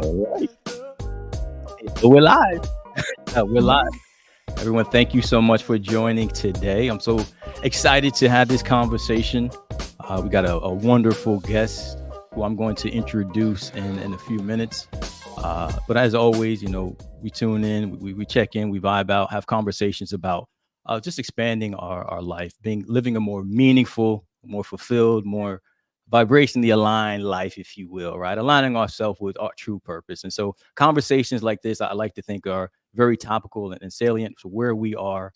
All right. So we're live. We're live. Yeah. Everyone, thank you so much for joining today. I'm so excited to have this conversation. We got a wonderful guest who I'm going to introduce in a few minutes. But as always, we tune in, we check in, we vibe out, have conversations about just expanding our life, living a more meaningful, more fulfilled, more vibrationally aligned life, if you will, right? Aligning ourselves with our true purpose. And so conversations like this, I like to think are very topical and salient for where we are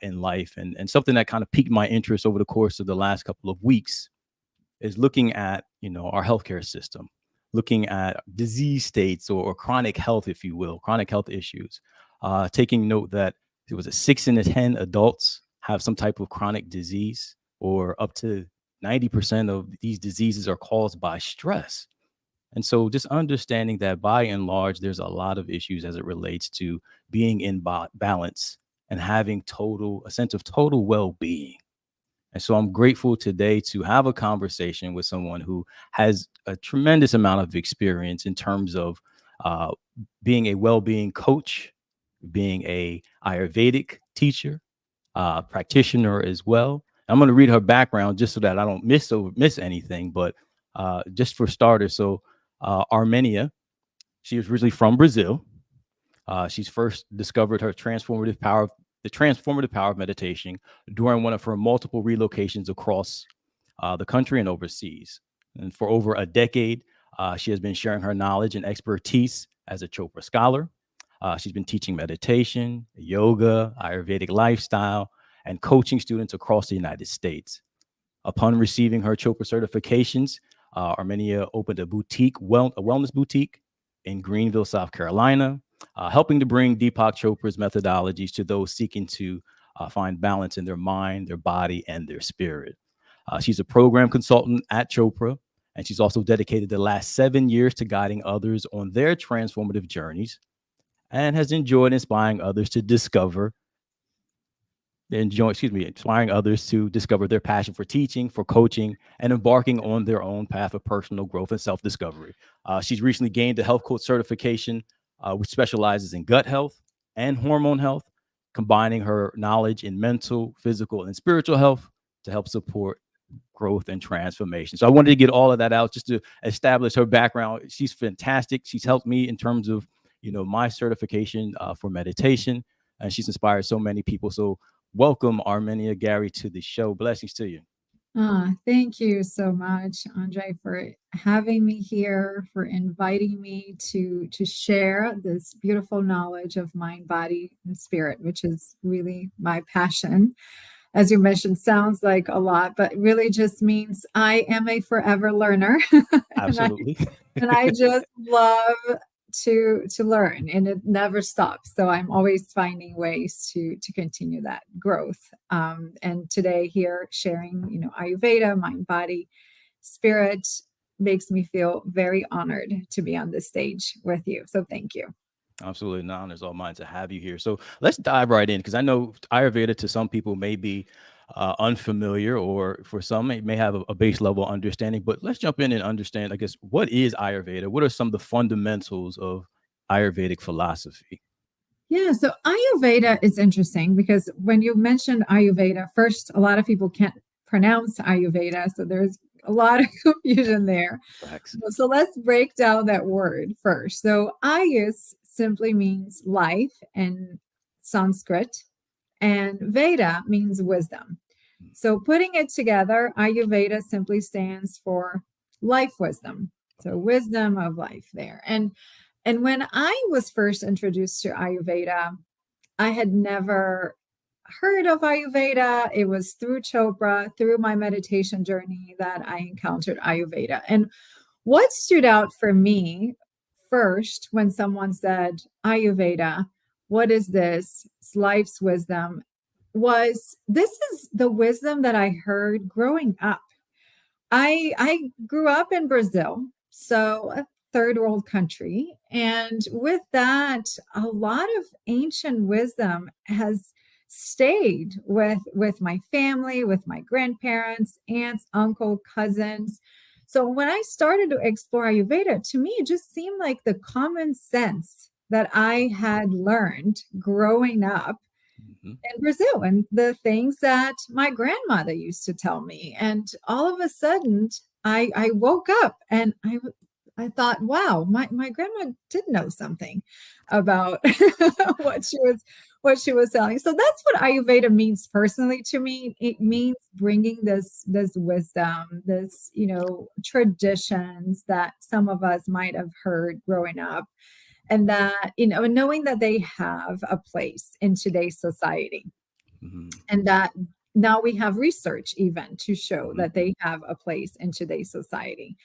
in life. And something that kind of piqued my interest over the course of the last couple of weeks is looking at, our healthcare system, looking at disease states or chronic health, if you will, chronic health issues, taking note that it was a 6 in 10 adults have some type of chronic disease, or up to 90% of these diseases are caused by stress. And so just understanding that by and large, there's a lot of issues as it relates to being in balance and having a sense of total well-being. And so I'm grateful today to have a conversation with someone who has a tremendous amount of experience in terms of uh, being a well-being coach, being a Ayurvedic teacher, practitioner as well. I'm going to read her background just so that I don't miss anything. But just for starters, so Armenia, she was originally from Brazil. She's first discovered the transformative power of meditation during one of her multiple relocations across the country and overseas. And for over a decade, she has been sharing her knowledge and expertise as a Chopra scholar. She's been teaching meditation, yoga, Ayurvedic lifestyle, and coaching students across the United States. Upon receiving her Chopra certifications, Armenia opened a wellness boutique in Greenville, South Carolina, helping to bring Deepak Chopra's methodologies to those seeking to find balance in their mind, their body, and their spirit. She's a program consultant at Chopra, and she's also dedicated the last 7 years to guiding others on their transformative journeys, and has enjoyed inspiring others to discover their passion for teaching, for coaching, and embarking on their own path of personal growth and self-discovery. She's recently gained a health coach certification, which specializes in gut health and hormone health, combining her knowledge in mental, physical, and spiritual health to help support growth and transformation. So I wanted to get all of that out just to establish her background. She's fantastic. She's helped me in terms of, my certification for meditation, and she's inspired so many people. So welcome, Armenia Gary, to the show. Blessings to you. Thank you so much, Andre, for having me here, for inviting me to share this beautiful knowledge of mind, body, and spirit, which is really my passion. As you mentioned, sounds like a lot, but really just means I am a forever learner. and I Absolutely. and I just love to learn, and it never stops. So I'm always finding ways to continue that growth. And today here sharing, Ayurveda, mind, body, spirit makes me feel very honored to be on this stage with you. So thank you. Absolutely. An honor is all mine to have you here. So let's dive right in, because I know Ayurveda to some people may be unfamiliar, or for some it may have a base level understanding. But let's jump in and understand, I guess, what is Ayurveda? What are some of the fundamentals of Ayurvedic philosophy? Yeah, so Ayurveda is interesting because when you mentioned Ayurveda, first, a lot of people can't pronounce Ayurveda, so there's a lot of confusion there. Facts. So let's break down that word first. So Ayus simply means life in Sanskrit, and Veda means wisdom. So putting it together, Ayurveda simply stands for life wisdom. So wisdom of life there. And when I was first introduced to Ayurveda, I had never heard of Ayurveda. It was through Chopra, through my meditation journey, that I encountered Ayurveda. And what stood out for me first when someone said Ayurveda, what is this? It's life's wisdom. Was this is the wisdom that I heard growing up. I grew up in Brazil, so a third world country, and with that, a lot of ancient wisdom has stayed with my family, with my grandparents, aunts, uncle, cousins. So when I started to explore Ayurveda, to me, it just seemed like the common sense that I had learned growing up Mhm. in Brazil and the things that my grandmother used to tell me. And all of a sudden, I woke up and I thought, wow, my grandma did know something about what she was what she was telling. So that's what Ayurveda means personally to me. It means bringing this wisdom, this traditions that some of us might have heard growing up, and that knowing that they have a place in today's society, Mhm. and that now we have research even to show Mhm. that they have a place in today's society.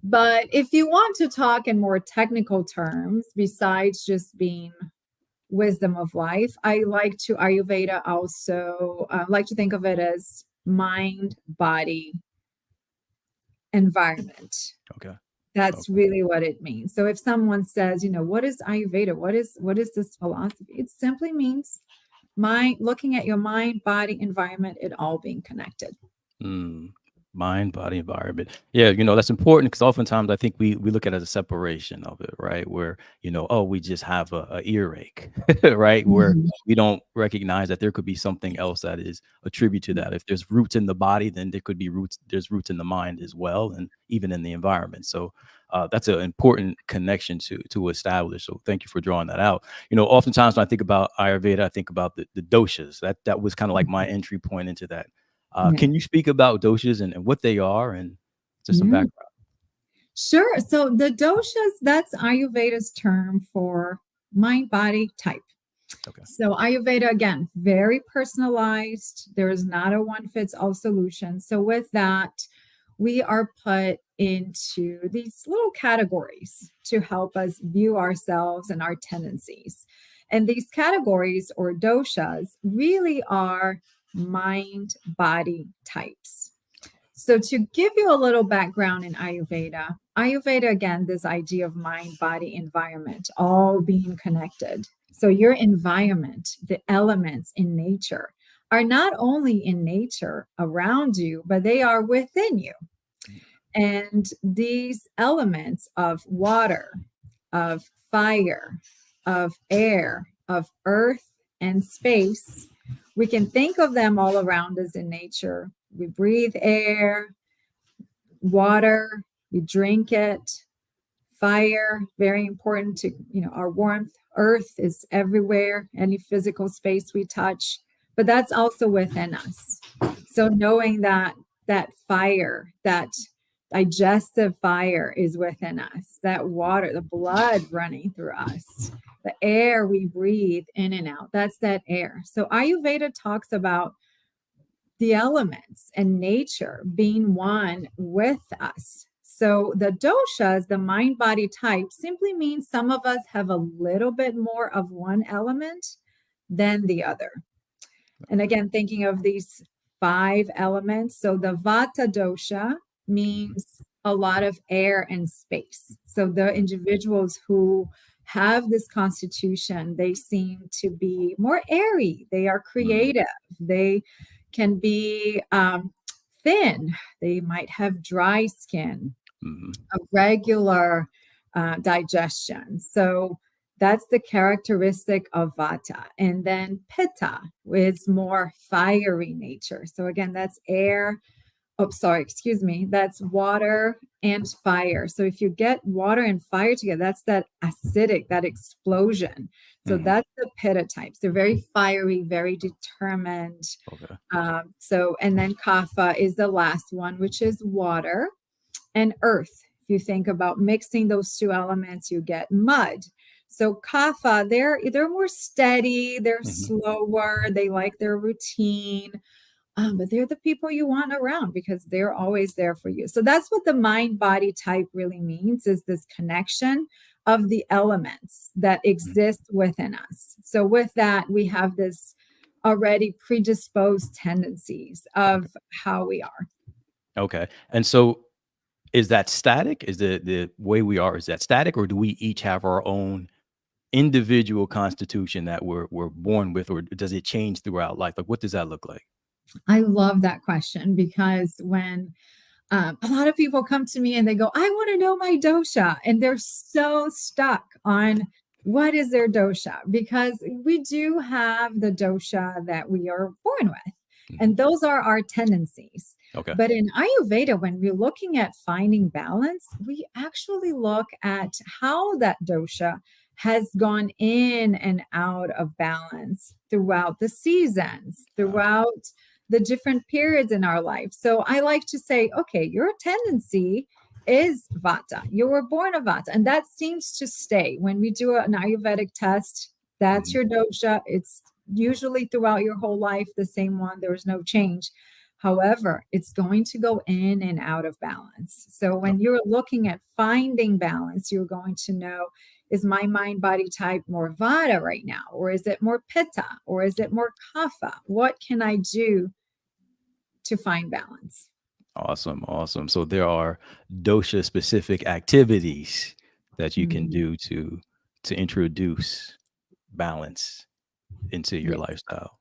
But if you want to talk in more technical terms, besides just being wisdom of life, I like to Ayurveda also like to think of it as mind, body, environment. Okay. That's Okay. really what it means. So if someone says, what is Ayurveda? What is this philosophy? It simply means mind, looking at your mind, body, environment, it all being connected. Mm. Mind, body, environment. Yeah, that's important because oftentimes I think we look at it as a separation of it, right? Where, oh, we just have a earache, right? Where Mhm. we don't recognize that there could be something else that is a tribute to that. If there's roots in the body, then there could be there's roots in the mind as well, and even in the environment. So that's an important connection to establish. So thank you for drawing that out. Oftentimes when I think about Ayurveda, I think about the doshas. That was kind of like my entry point into that. Yeah. Can you speak about doshas and what they are and just some Yeah. background? Sure. So the doshas, that's Ayurveda's term for mind body type. Okay. So Ayurveda, again, very personalized. There is not a one fits all solution. So with that, we are put into these little categories to help us view ourselves and our tendencies. And these categories or doshas really are mind body types. So, to give you a little background in Ayurveda, Ayurveda, again, this idea of mind, body, environment, all being connected. So, your environment, the elements in nature, are not only in nature around you, but they are within you. And these elements of water, of fire, of air, of earth, and space, we can think of them all around us in nature. We breathe air, water, we drink it, fire, very important to, our warmth. Earth is everywhere, any physical space we touch, but that's also within us. So knowing that fire, that digestive fire is within us, that water, the blood running through us, the air we breathe in and out, that's that air. So Ayurveda talks about the elements and nature being one with us. So the doshas, the mind body type, simply means some of us have a little bit more of one element than the other. And again, thinking of these five elements. So the vata dosha Mhm. means a lot of air and space. So the individuals who have this constitution, they seem to be more airy. They are Mm. creative. They can be thin. They might have dry skin, Mhm. a regular digestion. So that's the characteristic of vata. And then pitta is more fiery nature. So again, that's air. Oh, sorry, excuse me. That's water and fire. So if you get water and fire together, that's that acidic, that explosion. So Mhm. that's the pitta types. They're very fiery, very determined. Okay. And then kapha is the last one, which is water and earth. If you think about mixing those two elements, you get mud. So kapha, they're more steady, they're Mhm. slower, they like their routine, but they're the people you want around because they're always there for you. So that's what the mind body type really means, is this connection of the elements that Mhm. exist within us. So with that, we have this already predisposed tendencies Okay. of how we are. Okay. And so is that static? Is the way we are, is that static, or do we each have our own individual constitution that we're born with, or does it change throughout life? Like what does that look like? I love that question because when A lot of people come to me and they go, I want to know my dosha. And they're so stuck on what is their dosha, because we do have the dosha that we are born with. Mhm. And those are our tendencies. Okay. But in Ayurveda, when we're looking at finding balance, we actually look at how that dosha has gone in and out of balance throughout the seasons, Uh, throughout the different periods in our life. So I like to say, okay, your tendency is vata. You were born a vata, and that seems to stay. When we do an Ayurvedic test, that's mhm. your dosha. It's usually throughout your whole life the same one. There's no change. However, it's going to go in and out of balance. So Oh, when you're looking at finding balance, you're going to know, is my mind body type more vata right now? Or is it more pitta? Or is it more kapha? What can I do to find balance? awesome, awesome. So there are dosha specific activities that you can Mhm. do to introduce balance into your Yes. lifestyle.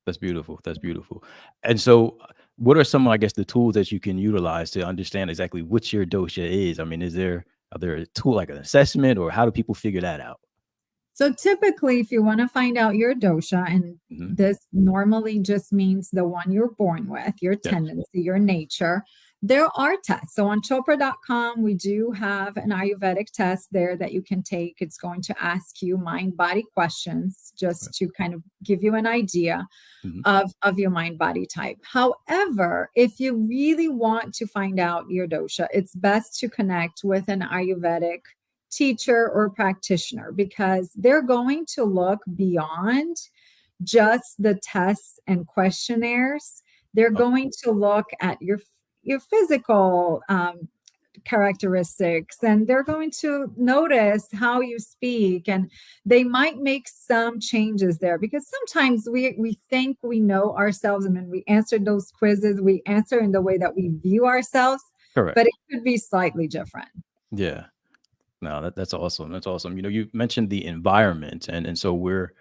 That's beautiful. That's beautiful. And so, what are some, I guess, the tools that you can utilize to understand exactly what your dosha is? I mean, are there a tool like an assessment, or how do people figure that out? So typically, if you want to find out your dosha, and Hmm. this normally just means the one you're born with, your Yes. tendency, your nature, there are tests. So on Chopra.com, we do have an Ayurvedic test there that you can take. It's going to ask you mind body questions Right. just to kind of give you an idea Hmm. of your mind body type. However, if you really want to find out your dosha, it's best to connect with an Ayurvedic teacher or practitioner, because they're going to look beyond just the tests and questionnaires. They're Oh, going to look at your physical characteristics, and they're going to notice how you speak, and they might make some changes there, because sometimes we think we know ourselves, and when we answer those quizzes we answer in the way that we view ourselves, correct. but it could be slightly different. Yeah. No, that's awesome. That's awesome. You mentioned the environment, and so we're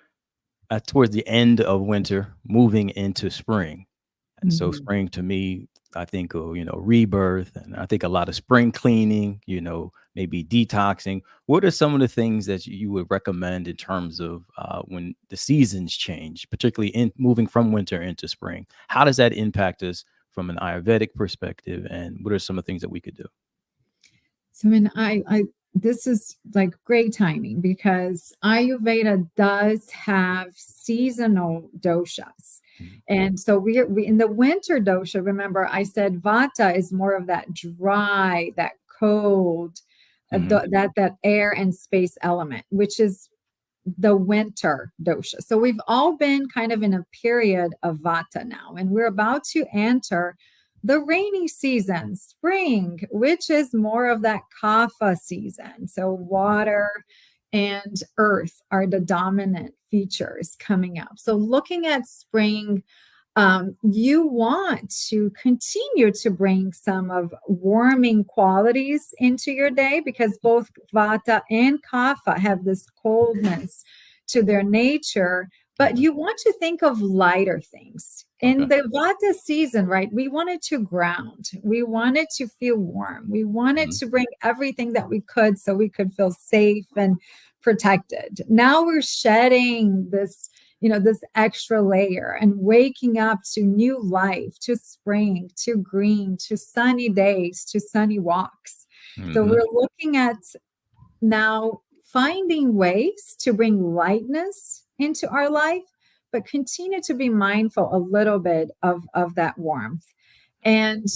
towards the end of winter, moving into spring. And so Mhm. spring to me, I think of, rebirth, and I think a lot of spring cleaning, maybe detoxing. What are some of the things that you would recommend in terms of when the seasons change, particularly in moving from winter into spring? How does that impact us from an Ayurvedic perspective? And what are some of the things that we could do? So, I mean, I this is like great timing, because Ayurveda does have seasonal doshas. Mhm. And so we in the winter dosha, remember I said vata is more of that dry, that cold, Mhm. that air and space element, which is the winter dosha. So we've all been kind of in a period of vata now, and we're about to enter the rainy season, spring, which is more of that kapha season. So water and earth are the dominant features coming up. So looking at spring, you want to continue to bring some of warming qualities into your day, because both vata and kapha have this coldness to their nature. But Yeah. you want to think of lighter things. In Okay. the vata season, right? We wanted to ground, we wanted to feel warm, we wanted Mhm. to bring everything that we could so we could feel safe and protected. Now we're shedding this extra layer and waking up to new life, to spring, to green, to sunny days, to sunny walks. So Mhm. we're looking at now finding ways to bring lightness into our life, but continue to be mindful a little bit of that warmth. And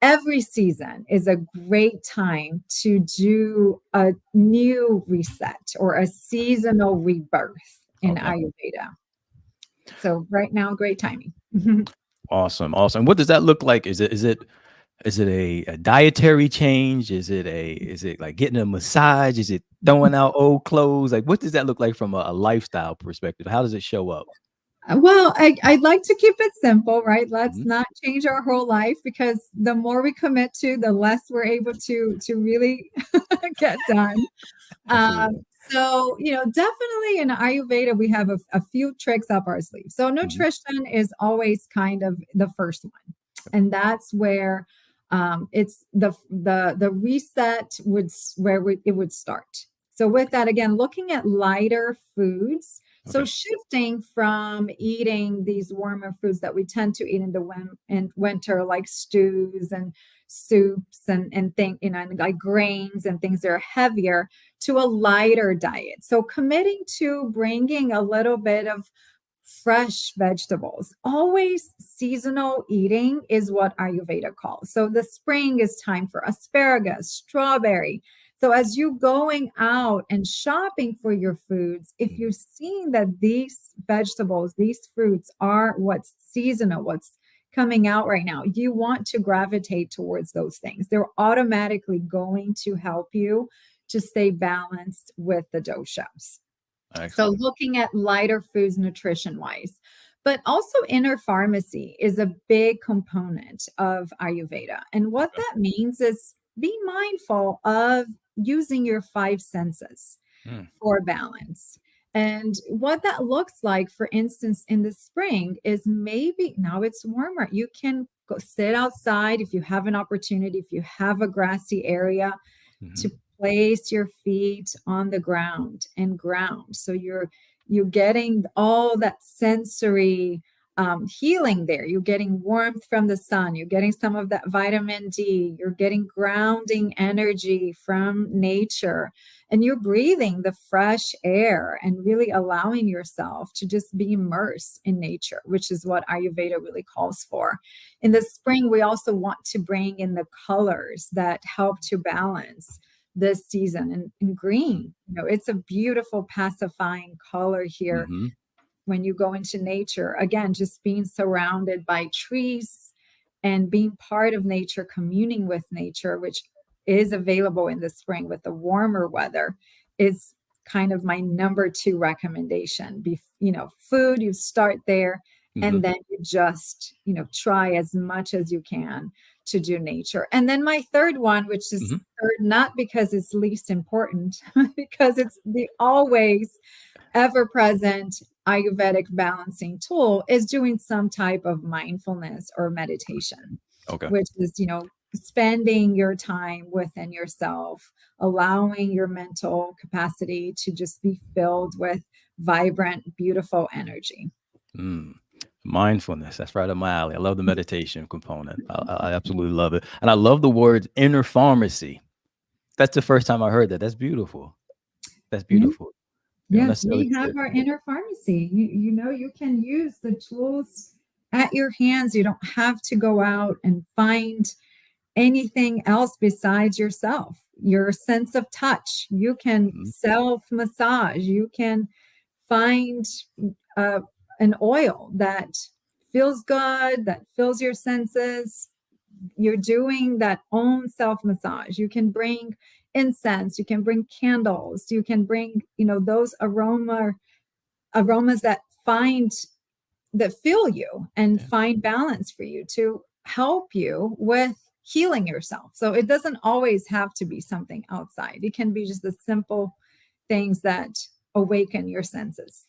every season is a great time to do a new reset or a seasonal rebirth in Okay. Ayurveda. So right now, great timing. Awesome. Awesome. What does that look like? Is it a dietary change? Is it like getting a massage? Is it throwing out old clothes? Like, what does that look like from a lifestyle perspective? How does it show up? Well, I'd like to keep it simple, right? Let's Mhm. not change our whole life, because the more we commit to, the less we're able to really get done. Um, Absolutely. so, definitely in Ayurveda, we have a few tricks up our sleeve. So, Mhm. nutrition is always kind of the first one. And that's where It's the reset it would start. So with that, again, looking at lighter foods. So Okay. shifting from eating these warmer foods that we tend to eat in the winter, like stews and soups and like grains and things that are heavier, to a lighter diet. So committing to bringing a little bit of fresh vegetables. Always seasonal eating is what Ayurveda calls. So the spring is time for asparagus, strawberry. So as you going out and shopping for your foods, if you're seeing that these vegetables, these fruits are what's seasonal, what's coming out right now, you want to gravitate towards those things. They're automatically going to help you to stay balanced with the doshas. So Excellent. looking at lighter foods nutrition wise, but also inner pharmacy is a big component of Ayurveda. And what Okay. that means is be mindful of using your five senses Mm. for balance. And what that looks like, for instance, in the spring is maybe now it's warmer. You can go sit outside if you have an opportunity, if you have a grassy area, Hmm. to place your feet on the ground and ground. So you're getting all that sensory healing there. You're getting warmth from the sun. You're getting some of that vitamin D. You're getting grounding energy from nature. And you're breathing the fresh air and really allowing yourself to just be immersed in nature, which is what Ayurveda really calls for. In the spring, we also want to bring in the colors that help to balance this season. And green, it's a beautiful pacifying color here Hmm. when you go into nature. Again, just being surrounded by trees and being part of nature, communing with nature, which is available in the spring with the warmer weather, is kind of my number two recommendation. Food, you start there, Hmm. and then you just, try as much as you can to do nature. And then my third one, which is Hmm. third, not because it's least important, because it's the always ever present Ayurvedic balancing tool, is doing some type of mindfulness or meditation, Okay. which is, spending your time within yourself, allowing your mental capacity to just be filled with vibrant, beautiful energy. Mm. Mindfulness. That's right up my alley. I love the meditation component. I absolutely love it. And I love the words inner pharmacy. That's the first time I heard that. That's beautiful. That's Yeah. beautiful. You don't Yes, necessarily we have get. our inner pharmacy. You can use the tools at your hands. You don't have to go out and find anything else besides yourself. Your sense of touch. You can Mhm. self massage. You can find uh, an oil that feels good, that fills your senses. You're doing that own self massage. You can bring incense. You can bring candles. You can bring, those aromas that fill you and Yeah, find balance for you to help you with healing yourself. So it doesn't always have to be something outside. It can be just the simple things that awaken your senses.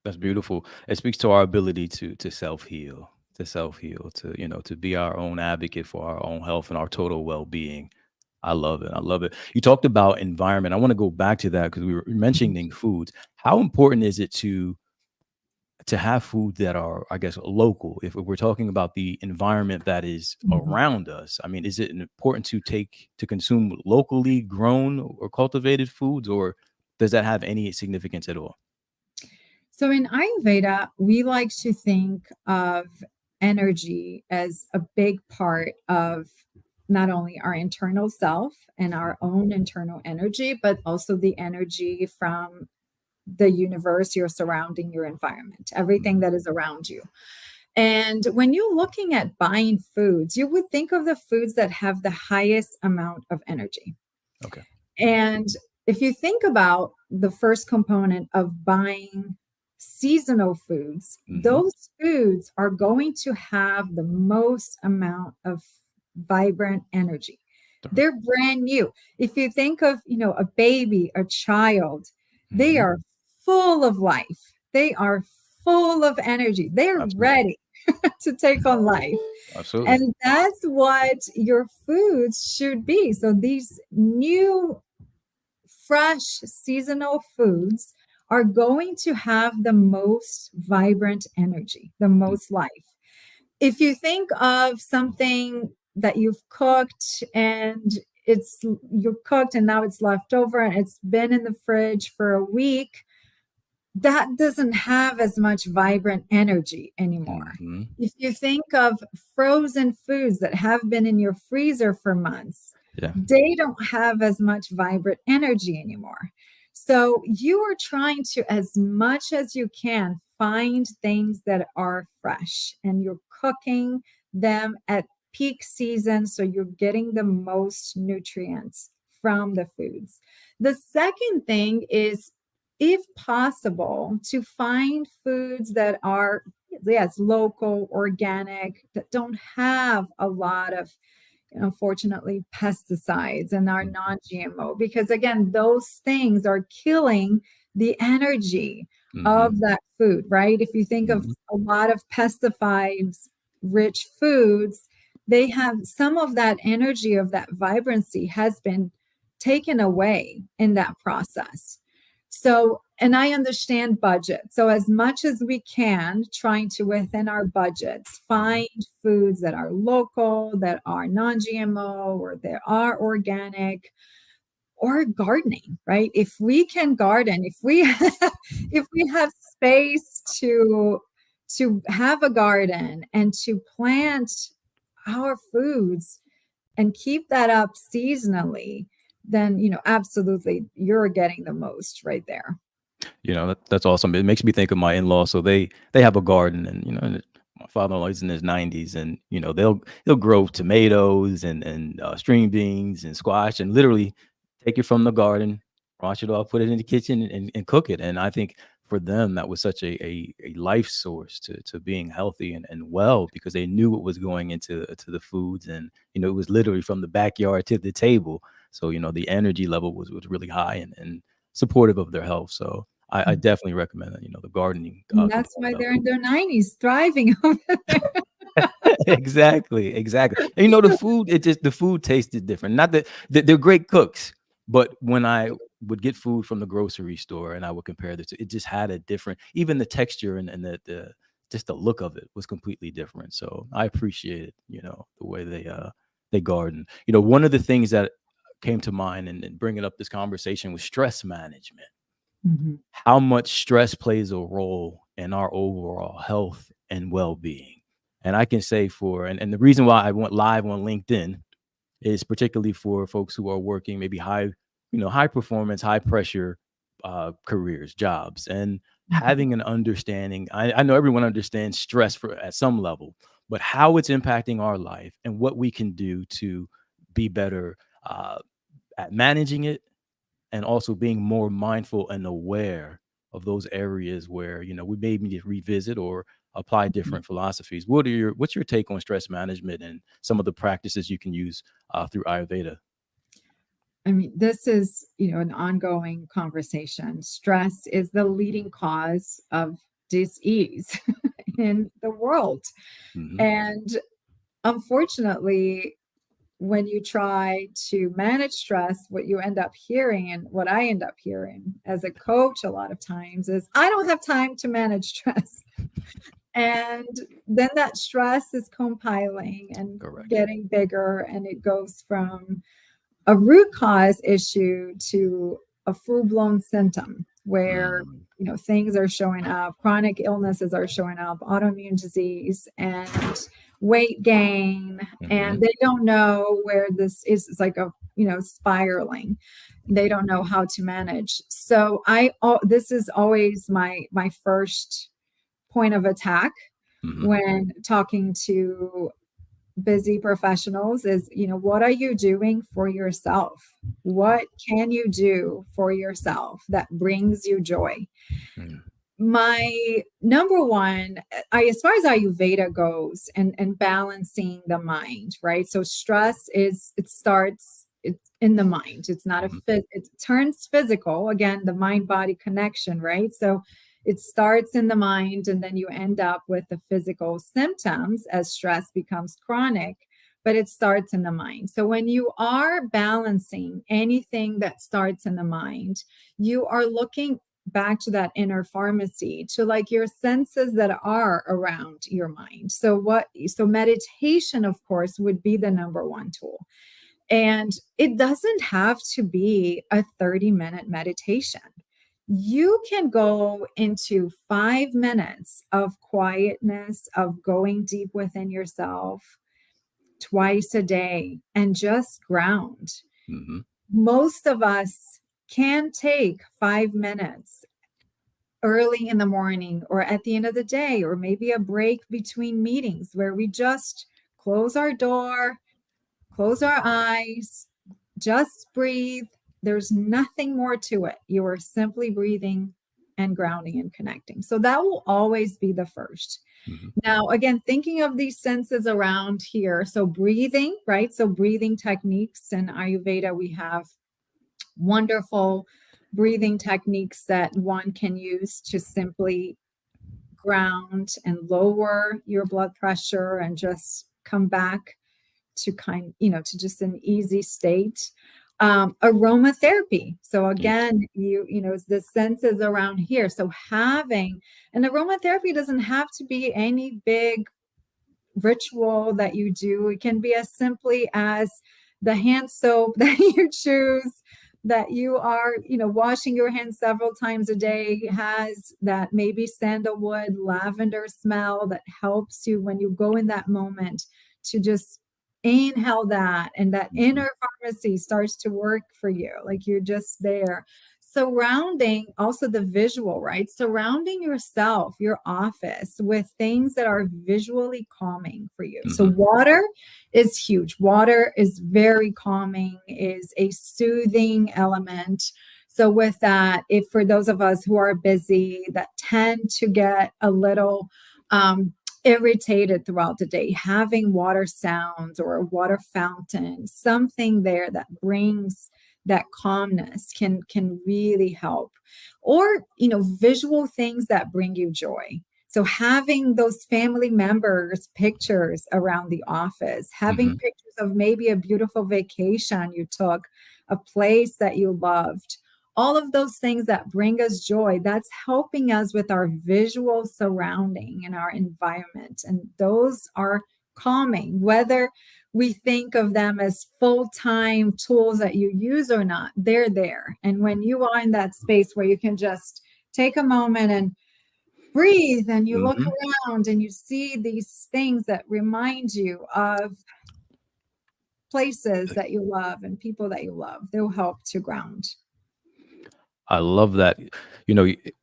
that's beautiful. It speaks to our ability to self heal, to be our own advocate for our own health and our total well being. I love it. I love it. You talked about environment. I want to go back to that because we were mentioning foods. How important is it to have food that are, I guess, local? If we're talking about the environment that is Mhm. around us, I mean, is it important to consume locally grown or cultivated foods, or does that have any significance at all? So in Ayurveda, we like to think of energy as a big part of not only our internal self and our own internal energy, but also the energy from the universe, your surrounding, your environment, everything Mhm. that is around you. And when you're looking at buying foods, you would think of the foods that have the highest amount of energy. Okay. And if you think about the first component of buying seasonal foods, Hmm. those foods are going to have the most amount of vibrant energy. They're brand new. If you think of, a baby, a child, they Hmm. are full of life. They are full of energy. They're Absolutely. ready. to take on life. Absolutely. And that's what your foods should be. So these new, fresh, seasonal foods are going to have the most vibrant energy, the most life. If you think of something that you've cooked and it's you cooked and now it's left over and it's been in the fridge for a week, that doesn't have as much vibrant energy anymore. Hmm. If you think of frozen foods that have been in your freezer for months, Yeah. they don't have as much vibrant energy anymore. So you are trying to, as much as you can, find things that are fresh and you're cooking them at peak season. So you're getting the most nutrients from the foods. The second thing is, if possible, to find foods that are, yes, local, organic, that don't have a lot of, unfortunately, pesticides and are non-GMO, because again, those things are killing the energy Hmm. of that food, right? If you think of Hmm. a lot of pesticides rich foods, they have some of that energy, of that vibrancy has been taken away in that process. So, and I understand budget. So, as much as we can, trying to within our budgets find foods that are local, that are non GMO, or that are organic, or gardening, right? If we can garden, if we if we have space to have a garden and to plant our foods and keep that up seasonally, then absolutely you're getting the most right there. That's awesome. It makes me think of my in-laws. So they have a garden, and and my father-in-law is in his 90s, and they'll grow tomatoes and string beans and squash, and literally take it from the garden, wash it off, put it in the kitchen, and cook it. And I think for them that was such a life source to being healthy and well, because they knew what was going into to the foods, and it was literally from the backyard to the table. So the energy level was really high and supportive of their health. So I definitely recommend that, the gardening And that's why component of they're in their 90s thriving over there. it. Exactly, exactly. And the food tasted different. Not they're great cooks, but when I would get food from the grocery store and I would compare the two, it just had a different, even the texture and the just the look of it was completely different. So I appreciated, the way they garden. One of the things that came to mind and bringing up this conversation was stress management. Mhm. How much stress plays a role in our overall health and well-being. And I can say and the reason why I went live on LinkedIn is particularly for folks who are working maybe high performance, high pressure careers, jobs, and Mhm. having an understanding. I know everyone understands stress at some level, but how it's impacting our life and what we can do to be better uh, at managing it, and also being more mindful and aware of those areas where we may need to revisit or apply different philosophies. What's your take on stress management and some of the practices you can use through Ayurveda? I mean, this is, an ongoing conversation. Stress is the leading cause of disease in the world. Hmm. And unfortunately, when you try to manage stress, what you end up hearing, and what I end up hearing as a coach a lot of times, is I don't have time to manage stress. And then that stress is compiling and Correct. getting bigger, and it goes from a root cause issue to a full-blown symptom where Mm-hmm. things are showing up, chronic illnesses are showing up, autoimmune disease and weight gain, Hmm. and they don't know where this is. It's like a spiraling. They don't know how to manage. So this is always my first point of attack Hmm. when talking to busy professionals is, what are you doing for yourself? What can you do for yourself that brings you joy? My number one, as far as Ayurveda goes, and balancing the mind, right? So stress it's in the mind. It's not Hmm. it turns physical, again, the mind body connection, right? So it starts in the mind, and then you end up with the physical symptoms as stress becomes chronic, but it starts in the mind. So when you are balancing anything that starts in the mind, you are looking back to that inner pharmacy, to like your senses that are around your mind. So meditation, of course, would be the number one tool. And it doesn't have to be a 30-minute meditation. You can go into 5 minutes of quietness, of going deep within yourself twice a day and just ground. Mm-hmm. Most of us can take 5 minutes early in the morning or at the end of the day, or maybe a break between meetings where we just close our door, close our eyes, just breathe. There's nothing more to it. You are simply breathing and grounding and connecting. So that will always be the first. Mm-hmm. Now, again, thinking of these senses around here. So breathing, right? So breathing techniques in Ayurveda, we have wonderful breathing techniques that one can use to simply ground and lower your blood pressure and just come back to to just an easy state. Aromatherapy. So again, it's the senses around here. So having an aromatherapy doesn't have to be any big ritual that you do. It can be as simply as the hand soap that you choose, that you are, washing your hands several times a day, has that maybe sandalwood, lavender smell that helps you when you go in that moment to just inhale that, and that inner pharmacy starts to work for you. Like you're just there. Surrounding also the visual, right? Surrounding yourself, your office, with things that are visually calming for you. So Mm-hmm. water is huge. Water is very calming, is a soothing element. So with that, if for those of us who are busy that tend to get a little irritated throughout the day, having water sounds or a water fountain, something there that brings that calmness can really help. Or visual things that bring you joy. So having those family members pictures around the office, having Mm-hmm. pictures of maybe a beautiful vacation you took, a place that you loved, all of those things that bring us joy, that's helping us with our visual surrounding and our environment. And those are calming, whether we think of them as full-time tools that you use or not, they're there. And when you are in that space where you can just take a moment and breathe, and you look Mm-hmm. around and you see these things that remind you of places that you love and people that you love, they'll help to ground. I love that.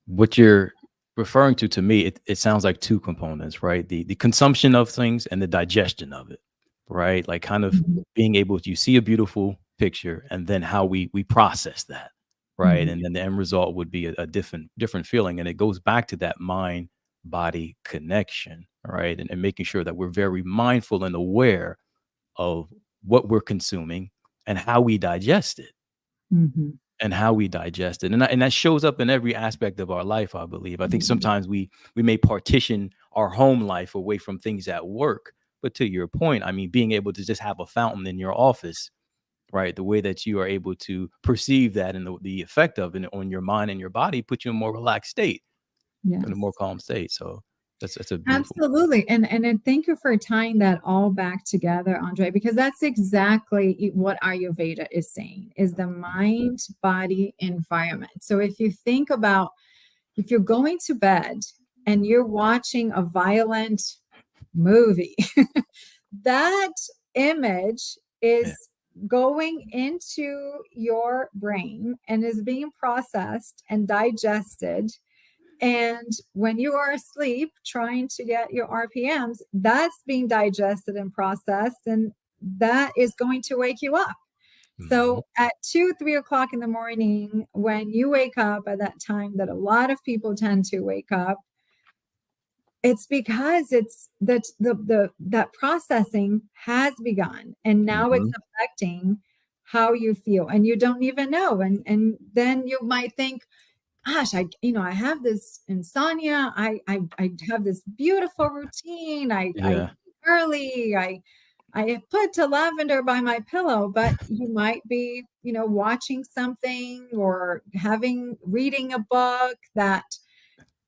What you're referring to me, it sounds like two components, right? The consumption of things and the digestion of it, right? Like kind of Mhm. being able to, you see a beautiful picture, and then how we process that, right? Mhm. And then the end result would be a different feeling. And it goes back to that mind body connection, right? And making sure that we're very mindful and aware of what we're consuming and how we digest it Mhm. and how we digest it. And that shows up in every aspect of our life, I believe. I think Mhm. sometimes we may partition our home life away from things at work. But to your point, I mean, being able to just have a fountain in your office, right? The way that you are able to perceive that, and the effect of it on your mind and your body, put you in a more relaxed state, in a more Yes. calm state. So that's a beautiful. Absolutely. And thank you for tying that all back together, Andre, because that's exactly what Ayurveda is saying, is the mind body environment. So if you think about, if you're going to bed and you're watching a violent movie, that image Yeah. is going into your brain and is being processed and digested. And when you are asleep, trying to get your RPMs, that's being digested and processed, and that is going to wake you up. Mhm. So at 2, 3 o'clock in the morning, when you wake up at that time that a lot of people tend to wake up, it's because it's that processing has begun, and now it's Mhm. affecting how you feel, and you don't even know. And then you might think, gosh, I have this insomnia. I have this beautiful routine. I Yeah. eat early. I put lavender by my pillow, but you might be, watching something or reading a book that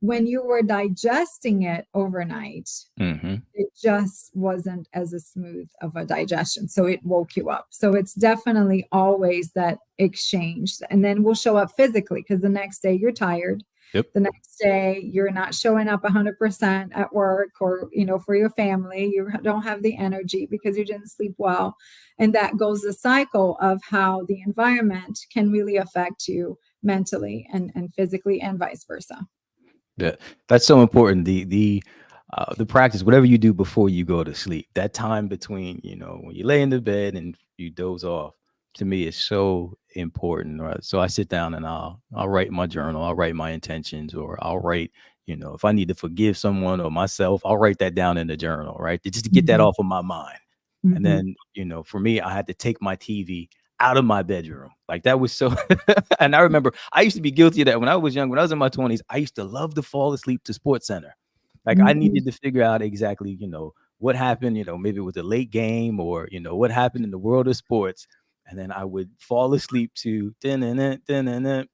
when you were digesting it overnight, Hmm. it just wasn't as a smooth of a digestion. So it woke you up. So it's definitely always that exchange. And then we'll show up physically because the next day you're tired. Yep. The next day you're not showing up 100% at work or, for your family. You don't have the energy because you didn't sleep well. And that goes the cycle of how the environment can really affect you mentally and physically and vice versa. Yeah, that's so important. The practice, whatever you do before you go to sleep, that time between, when you lay in the bed and you doze off, to me is so important. Right. So I sit down and I'll write my journal, I'll write my intentions, or I'll write, if I need to forgive someone or myself, I'll write that down in the journal, right? Just to get that Mhm. off of my mind. And Mhm. then, for me, I had to take my TV out of my bedroom. Like that was so and I remember I used to be guilty of that when I was young. When I was in my 20s, I used to love to fall asleep to Sports Center. Like I Mhm. needed to figure out exactly, what happened, maybe it was a late game or, what happened in the world of sports. And then I would fall asleep to and then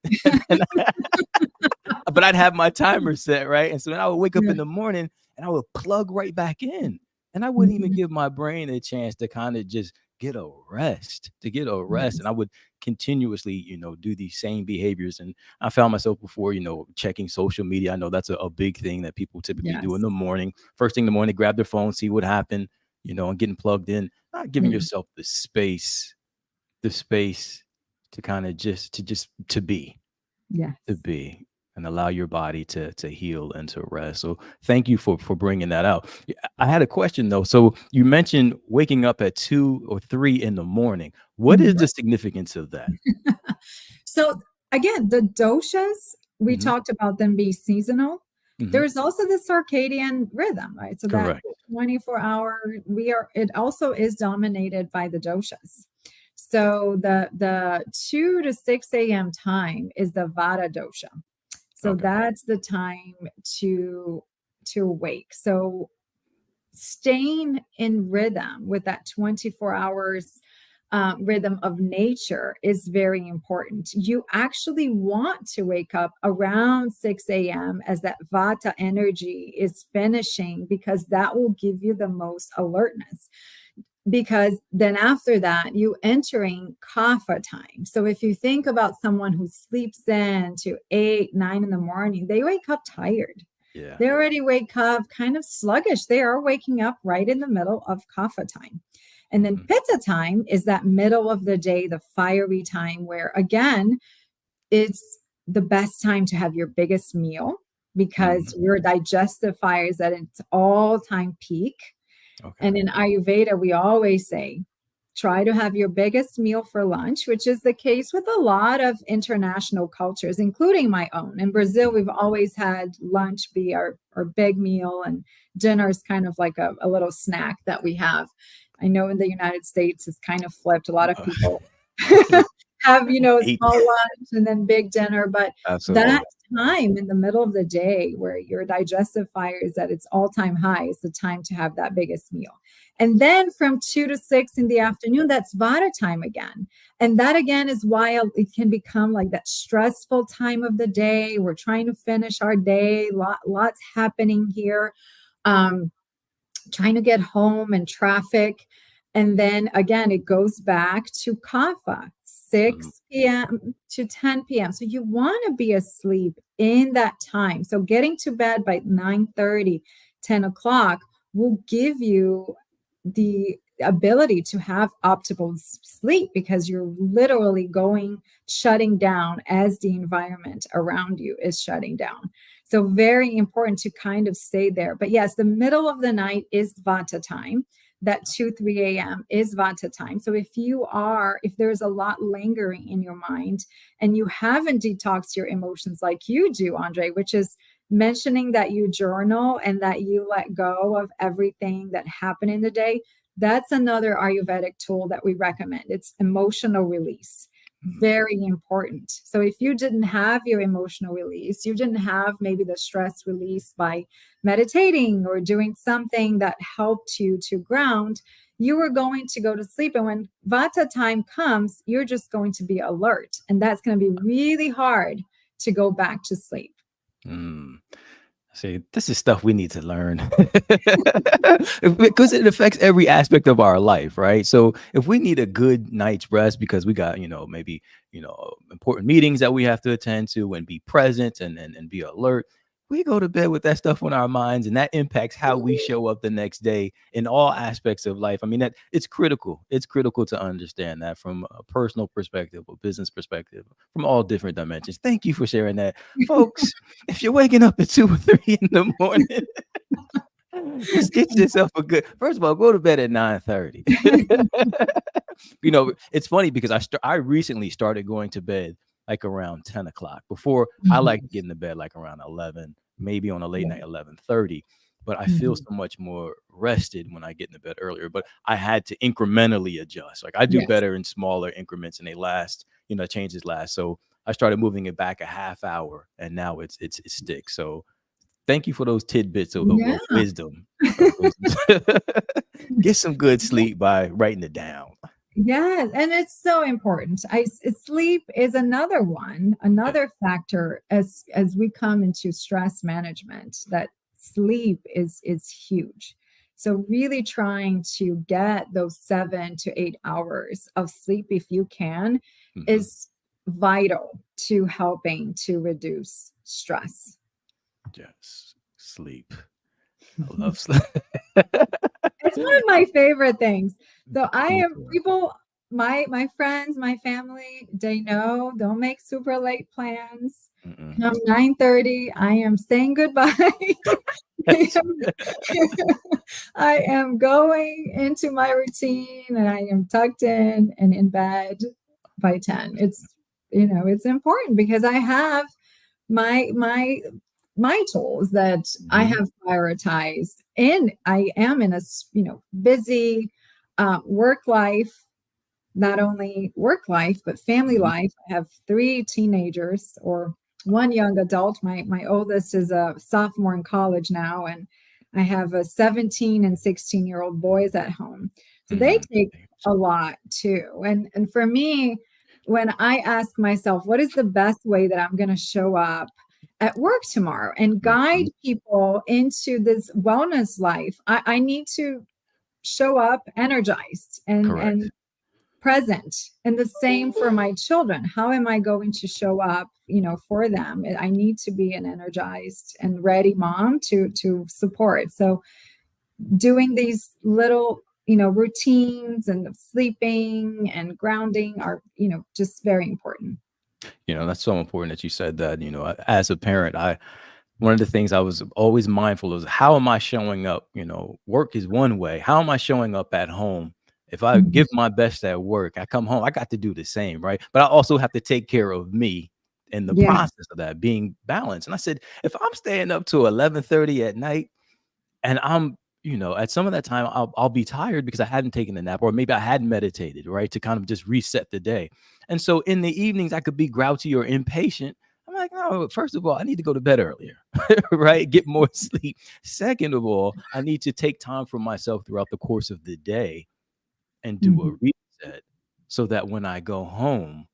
but I'd have my timer set, right? And so then I would wake up Yeah. in the morning and I would plug right back in. And I wouldn't even Mhm. give my brain a chance to kind of just get a rest. And Yes. I would continuously, do these same behaviors. And I found myself before, checking social media. I know that's a big thing that people typically do in Yes. the morning. First thing in the morning, grab their phone, see what happened, and getting plugged in, not giving Yeah. yourself the space to kind of to Yes. be and allow your body to heal and to rest. So thank you for bringing that out. Yeah, I had a question though. So you mentioned waking up at 2 or 3 in the morning. What is Mhm. the significance of that? So again, the doshas, we Hmm. talked about them being seasonal. Hmm. There's also the circadian rhythm, right? So that Correct. 24-hour, it also is dominated by the doshas. So the 2 to 6 a.m. time is the vata dosha. So Okay. that's the time to to wake. So staying in rhythm with that 24 hours rhythm of nature is very important. You actually want to wake up around 6 a.m. as that vata energy is finishing because that will give you the most alertness. Because then after that, you entering kapha time. So if you think about someone who sleeps in to 8, 9 in the morning, they wake up tired. Yeah. They already wake up kind of sluggish. They are waking up right in the middle of kapha time. And then Hmm. pitta time is that middle of the day, the fiery time where, again, it's the best time to have your biggest meal Hmm. because your digestive fire is at its all time peak. Okay. And in Ayurveda, we always say, try to have your biggest meal for lunch, which is the case with a lot of international cultures, including my own. In Brazil, we've always had lunch be our big meal, and dinner is kind of like a little snack that we have. I know in the United States, it's kind of flipped. A lot of Uh, people just have, a eat. small lunch and then big dinner. But that Absolutely. time in the middle of the day where your digestive fire is at its all-time high is the time to have that biggest meal. And then from 2 to 6 in the afternoon, that's Vata time again. And that again is why it can become like that stressful time of the day. We're trying to finish our day, lots happening here. Um, Trying to get home and traffic. And then again, it goes back to kapha, Mhm. 6 p.m. to 10 p.m. So you want to be asleep in that time. So getting to bed by 9:30, 10 o'clock will give you the ability to have optimal sleep because you're literally shutting down as the environment around you is shutting down. So very important to kind of stay there. But yes, the middle of the night is Vata time. That 2, 3 a.m. is Vata time. So if there's a lot lingering in your mind and you haven't detoxed your emotions like you do, Andre, which is mentioning that you journal and that you let go of everything that happened in the day, that's another Ayurvedic tool that we recommend. It's emotional release. very important. So if you didn't have your emotional release, you didn't have maybe the stress release by meditating or doing something that helped you to ground, you were going to go to sleep. And when Vata time comes, you're just going to be alert. And that's going to be really hard to go back to sleep. Mm. See, this is stuff we need to learn because it affects every aspect of our life, right? So if we need a good night's rest because we got, maybe, important meetings that we have to attend to and be present and be alert, we go to bed with that stuff on our minds, and that impacts how we show up the next day in all aspects of life. I mean, that it's critical. It's critical to understand that from a personal perspective, a business perspective, from all different dimensions. Thank you for sharing that, folks. If you're waking up at 2 or 3 in the morning, just get yourself a good. First of all, go to bed at 9:30. It's funny because I recently started going to bed like around 10 o'clock. Before, I like to get in the bed like around 11, maybe on a late night 11:30. But I feel so much more rested when I get in the bed earlier. But I had to incrementally adjust. Like I do Yes. better in smaller increments, and they last. Changes last. So I started moving it back a half hour, and now it sticks. So thank you for those tidbits of Yeah. wisdom. Get some good sleep by writing it down. Yes, and it's so important. Sleep is another factor as we come into stress management. That sleep is huge. So really trying to get those 7 to 8 hours of sleep, if you can, is vital to helping to reduce stress. Yes, sleep. I love sleep. It's one of my favorite things. So my friends, my family, they know, don't make super late plans. Come 9:30, I am saying goodbye. I am going into my routine and I am tucked in and in bed by 10. It's important because I have my tools that I have prioritized, and I am in a busy work life, not only work life but family life. I have 3 teenagers, or one young adult. My oldest is a sophomore in college now, and I have a 17 and 16-year-old boys at home. So they take a lot too. And for me, when I ask myself, what is the best way that I'm going to show up at work tomorrow and guide people into this wellness life, I need to show up energized and present. And the same for my children. How am I going to show up, for them? I need to be an energized and ready mom to support. So doing these little, routines and sleeping and grounding are, just very important. That's so important that you said that. As a parent, one of the things I was always mindful of is, how am I showing up? Work is one way. How am I showing up at home? If I give my best at work, I come home, I got to do the same, right? But I also have to take care of me in the Yeah. process of that, being balanced. And I said, if I'm staying up to 11:30 at night, and I'm, at some of that time, I'll be tired because I hadn't taken a nap, or maybe I hadn't meditated, right, to kind of just reset the day. And so in the evenings, I could be grouchy or impatient. I'm like, no, first of all, I need to go to bed earlier, right? Get more sleep. Second of all, I need to take time for myself throughout the course of the day and do a reset, so that when I go home,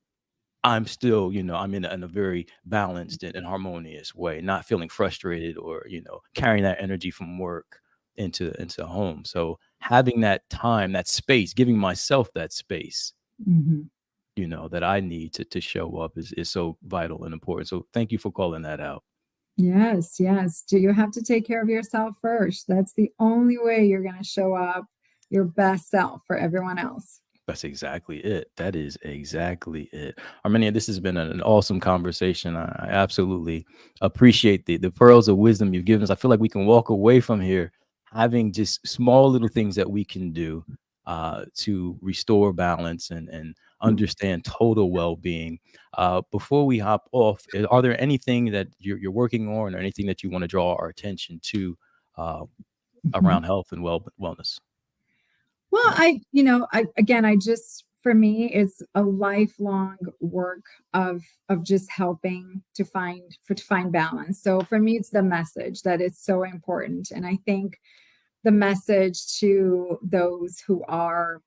I'm still, I'm in a very balanced and harmonious way, not feeling frustrated or, carrying that energy from work into home. So having that time, that space, giving myself that space, that I need to show up is so vital and important. So thank you for calling that out. Yes, yes. Do you have to take care of yourself first? That's the only way you're going to show up your best self for everyone else. That's exactly it. That is exactly it. Armenia, this has been an awesome conversation. I absolutely appreciate the pearls of wisdom you've given us. I feel like we can walk away from here having just small little things that we can do to restore balance and understand total well-being. Before we hop off, are there anything that you're working on, or anything that you want to draw our attention to around health and wellness? Well, I just for me is a lifelong work of just helping to find balance. So for me, it's the message that is so important. And I think the message to those who are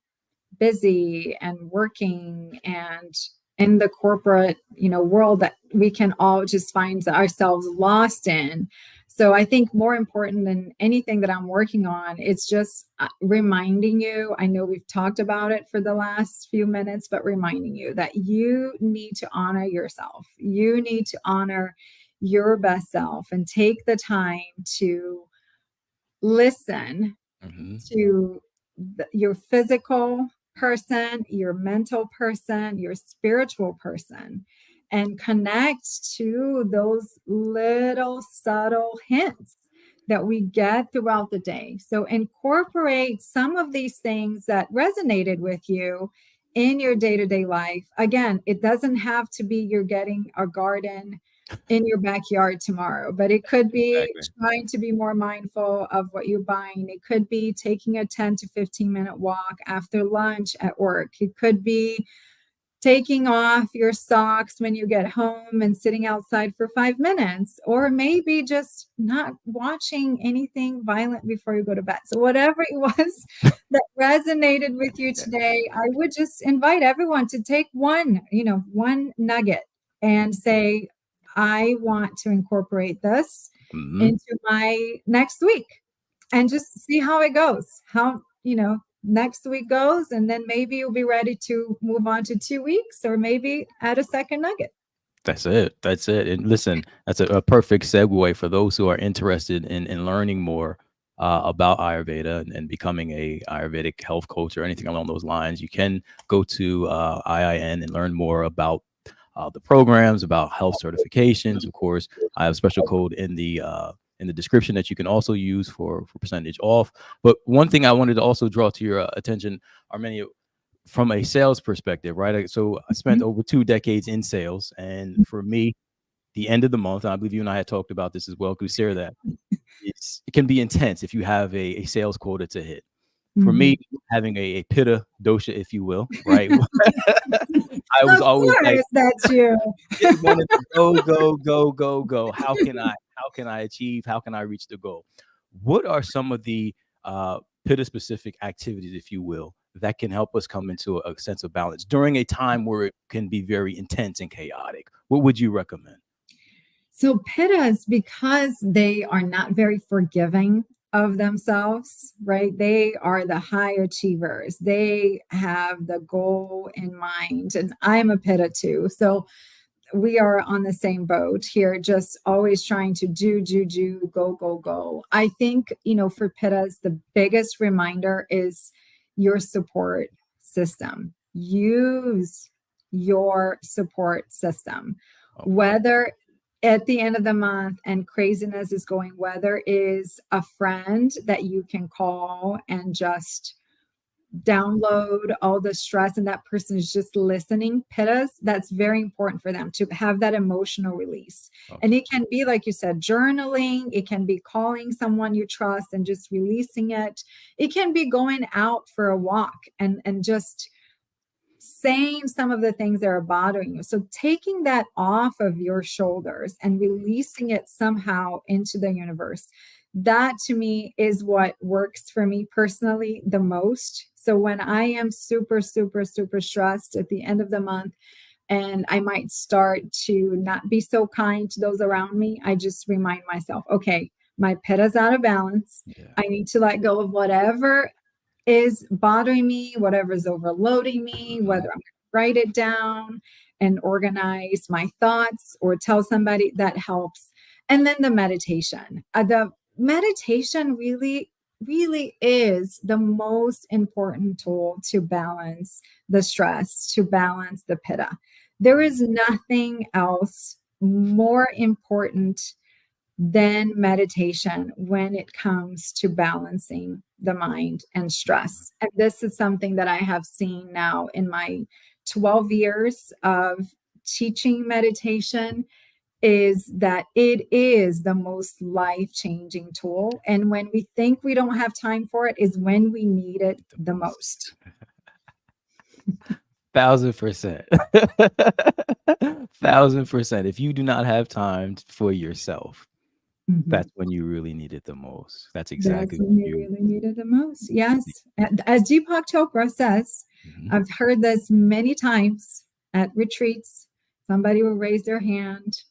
busy and working and in the corporate, world that we can all just find ourselves lost in. So I think more important than anything that I'm working on, it's just reminding you. I know we've talked about it for the last few minutes, but reminding you that you need to honor yourself. You need to honor your best self and take the time to listen Hmm. to your physical person, your mental person, your spiritual person, and connect to those little subtle hints that we get throughout the day. So incorporate some of these things that resonated with you in your day-to-day life. Again, it doesn't have to be you're getting a garden in your backyard tomorrow, but it could be Exactly. trying to be more mindful of what you're buying. It could be taking a 10 to 15-minute walk after lunch at work. It could be taking off your socks when you get home and sitting outside for 5 minutes, or maybe just not watching anything violent before you go to bed. So, whatever it was that resonated with you Yeah. today, I would just invite everyone to take one nugget and say, I want to incorporate this Hmm. into my next week and just see how it goes. Next week goes, and then maybe you'll be ready to move on to 2 weeks or maybe add a second nugget. That's it. That's it. And listen, that's a perfect segue for those who are interested in learning more about Ayurveda and becoming a Ayurvedic health coach or anything along those lines. You can go to IIN and learn more about the programs, about health certifications. Of course, I have a special code in the description that you can also use for percentage off. But one thing I wanted to also draw to your attention, Armenia, from a sales perspective, right? So I spent Mhm. over 2 decades in sales, and for me, the end of the month, and I believe you and I had talked about this as well. Could share that it can be intense if you have a sales quota to hit. For me, Mhm. having a pitta dosha, if you will, right? I was Of always like, course, that's you. just wanted to go, go, go, go, go. How can I achieve? How can I reach the goal? What are some of the pitta specific activities, if you will, that can help us come into a sense of balance during a time where it can be very intense and chaotic? What would you recommend? So pittas, because they are not very forgiving of themselves, right? They are the high achievers. They have the goal in mind. And I'm a pitta too. So we are on the same boat here, just always trying to do, go, go, go. I think, for pittas, the biggest reminder is your support system. Use your support system. Okay. Whether at the end of the month and craziness is going, whether is a friend that you can call and just download all the stress and that person is just listening, pittas, that's very important for them to have that emotional release. And Okay. it can be, like you said, journaling. It can be calling someone you trust and just releasing it. It can be going out for a walk and just saying some of the things that are bothering you. So taking that off of your shoulders and releasing it somehow into the universe. That to me is what works for me personally the most. So when I am super, super, super stressed at the end of the month, and I might start to not be so kind to those around me, I just remind myself, okay, my pitta's out of balance. Yeah. I need to let go of whatever is bothering me, whatever is overloading me, Mhm. whether I'm going to write it down and organize my thoughts or tell somebody, that helps. And then the meditation. The meditation really, really is the most important tool to balance the stress, to balance the pitta. There is nothing else more important than meditation when it comes to balancing the mind and stress. And this is something that I have seen now in my 12 years of teaching meditation, is that it is the most life-changing tool. And when we think we don't have time for it is when we need it The the most. most. 1000%. 1000%. If you do not have time for yourself, Mhm. that's when you really need it the most. That's That's exactly when what you you. really need it the most. Yes. As Deepak Chopra says, Mhm. I've heard this many times at retreats. Somebody will raise their hand.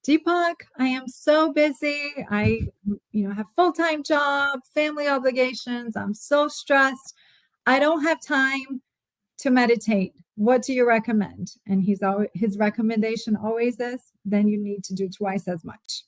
Deepak, I am so busy. Have full-time job, family obligations. I'm so stressed. I don't have time to meditate. What do you recommend? And his recommendation always is, then you need to do twice as much.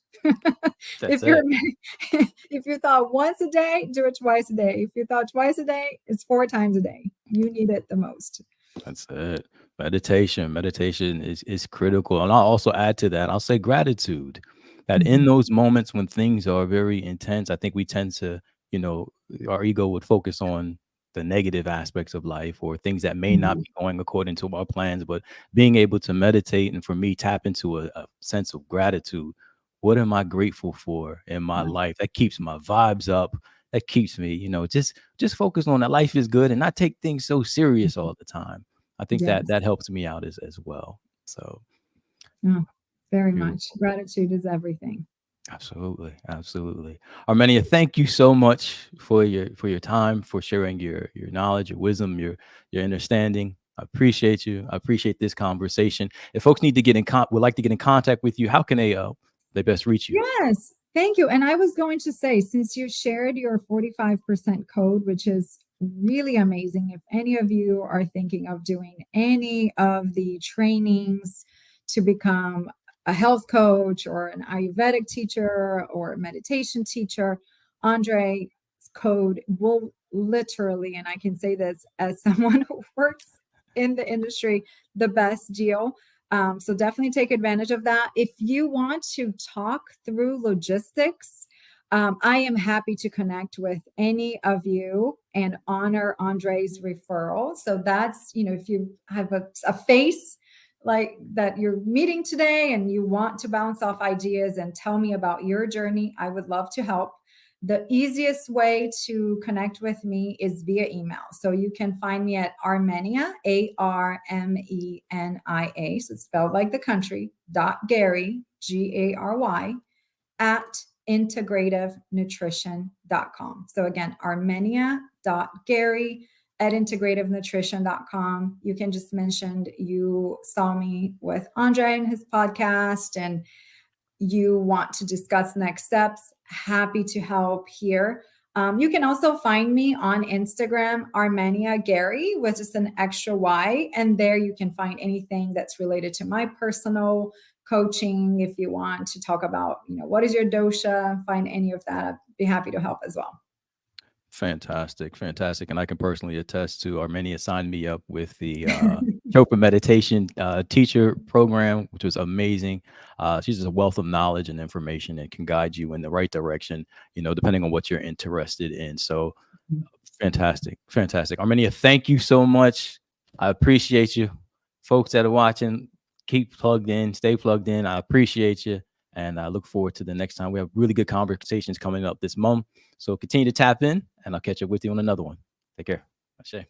That's if you're it. if you thought once a day, do it twice a day. If you thought twice a day, it's 4 times a day. You need it the most. That's it. Meditation is critical. And I'll also add to that, I'll say gratitude. That in Mhm. those moments when things are very intense, I think we tend to, you know, our ego would focus on the negative aspects of life or things that may not Mhm. be going according to our plans. But being able to meditate and for me tap into a sense of gratitude. What am I grateful for in my Yeah. life? That keeps my vibes up. That keeps me, just focus on that life is good and not take things so serious Mhm. all the time. I think that Yes. that helps me out as well. So Yeah. Very much. beautiful. Gratitude is everything. Absolutely, absolutely. Armenia, thank you so much for your time, for sharing your knowledge, your wisdom, your understanding. I appreciate you. I appreciate this conversation. If folks need to would like to get in contact with you, how can they best reach you? Yes, thank you. And I was going to say, since you shared your 45% code, which is really amazing, if any of you are thinking of doing any of the trainings to become a health coach or an Ayurvedic teacher or a meditation teacher, Andre's code will literally, and I can say this as someone who works in the industry, the best deal. So definitely take advantage of that. If you want to talk through logistics, I am happy to connect with any of you and honor Andre's referral. So that's, if you have a face like that you're meeting today and you want to bounce off ideas and tell me about your journey, I would love to help. The easiest way to connect with me is via email. So you can find me at Armenia, Armenia, so it's spelled like the country, .Gary, Gary, at integrativenutrition.com. So again, Armenia.Gary at integrativenutrition.com. You can just mention you saw me with Andre and his podcast and you want to discuss next steps, happy to help here. You can also find me on Instagram, Armenia Gary, with just an extra Y. And there you can find anything that's related to my personal coaching. If you want to talk about, what is your dosha, find any of that, I'd be happy to help as well. Fantastic, fantastic. And I can personally attest to Armenia signed me up with the Chopra meditation teacher program, which was amazing. She's just a wealth of knowledge and information and can guide you in the right direction, depending on what you're interested in. So fantastic, fantastic. Armenia, thank you so much. I appreciate you. Folks that are watching, keep plugged in, stay plugged in. I appreciate you. And I look forward to the next time. We have really good conversations coming up this month. So continue to tap in, and I'll catch up with you on another one. Take care. Ashe.